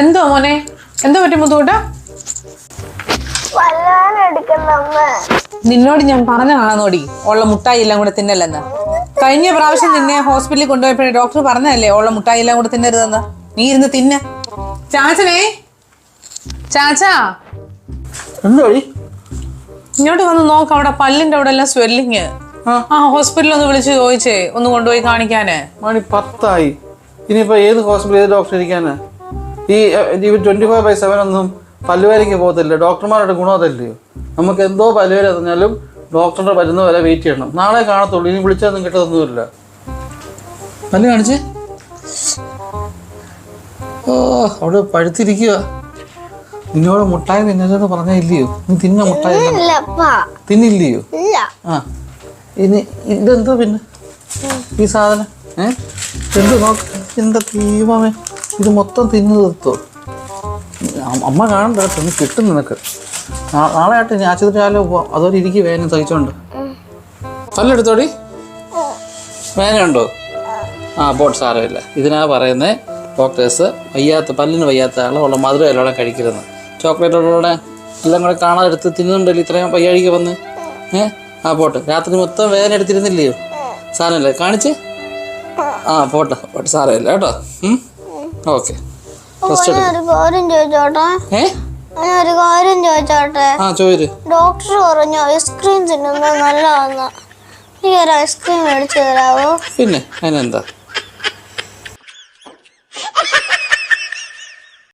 എന്തോ മോനെ, എന്തോ പറ്റി മുത്തുകൂട്ടാ? നിന്നോട് ഞാൻ പറഞ്ഞതാണോടി ഉള്ള മുട്ടായി എല്ലാം കൂടെ തിന്നല്ലെന്ന്. കഴിഞ്ഞ പ്രാവശ്യം നിന്നെ ഹോസ്പിറ്റലിൽ കൊണ്ടുപോയപ്പോഴേ ഡോക്ടർ പറഞ്ഞതല്ലേ ഉള്ള മുട്ടായി എല്ലാം കൂടെ തിന്നരുതെന്ന്. നീ ഇരുന്ന് തിന്ന. ചാച്ചനെ, ചാച്ചാ ഇങ്ങോട്ട് വന്ന് നോക്ക്, അവിടെ പല്ലിന്റെ അവിടെ എല്ലാം സ്വെല്ലിങ്. ആ ഹോസ്പിറ്റലിൽ ഒന്ന് വിളിച്ച് ചോദിച്ചേ, ഒന്ന് കൊണ്ടുപോയി കാണിക്കാന്. മണി 10 ഇനിയിപ്പോ ഏത് ഹോസ്പിറ്റൽ ഏത് ഡോക്ടർ ഇരിക്കാന്? ഈ 24/7 ഒന്നും പല്ലുവേലയ്ക്ക് പോകത്തില്ല. ഡോക്ടർമാരുടെ ഗുണം അതല്ലയോ? നമുക്ക് എന്തോ പല്ലുവേല പറഞ്ഞാലും ഡോക്ടറുടെ വരുന്ന വരെ വെയിറ്റ് ചെയ്യണം. നാളെ കാണത്തുള്ളൂ. ഇനി വിളിച്ചൊന്നും കിട്ടത്തൊന്നുമില്ല. പല്ല് കാണിച്ചേ. ഓ അവിടെ പഴുത്തിരിക്കുക. നിന്നോട് മുട്ടായി തിന്നതെന്ന് പറഞ്ഞാ ഇല്ലയോ? നീ തിന്ന മുട്ടായി തിന്നില്ലയോ? ആ ഇനി ഇതെന്തോ പിന്നെ ഈ സാധനം എന്ത് നോക്ക്. എന്താ ദൈവമേ, ഇത് മൊത്തം തിന്നു തീർത്തോ? അമ്മ കാണണ്ട കേട്ടോ, നീ കിട്ടും നിനക്ക്. നാളെ ആയിട്ട് ഞാൻ ആശുപത്രിയാലോ പോവാം. അതോടെ ഇരിക്കും വേദന സഹിച്ചോണ്ട്. പല്ലെടുത്തോടി. വേദനയുണ്ടോ? ആ പോട്ട് സാരമില്ല. ഇതിനാ പറയുന്നത് ഡോക്ടേഴ്സ് പല്ലിന് വയ്യാത്ത ആളുള്ള മധുരം എല്ലാം കഴിക്കരുതെന്ന്. ചോക്ലേറ്റോടെ എല്ലാം കൂടെ കാണാതെ എടുത്ത് തിന്നുന്നുണ്ടല്ലോ ഇത്രയും വയ്യാഴിക്ക് വന്ന്. ആ പോട്ടെ. രാത്രി മൊത്തം വേദന എടുത്തിരുന്നില്ലയോ? സാരമില്ല, കാണിച്ച്. ആ പോട്ടെ പോട്ടെ, സാരമില്ല കേട്ടോ. ഓക്കെ. ഡോക്ടർ പറഞ്ഞു ഐസ്ക്രീം തിന്നുന്നത് നല്ലതാന്ന്. ഈ ഒരു ഐസ്ക്രീം മേടിച്ചു തരാവോ? പിന്നെ അതിനെന്താ?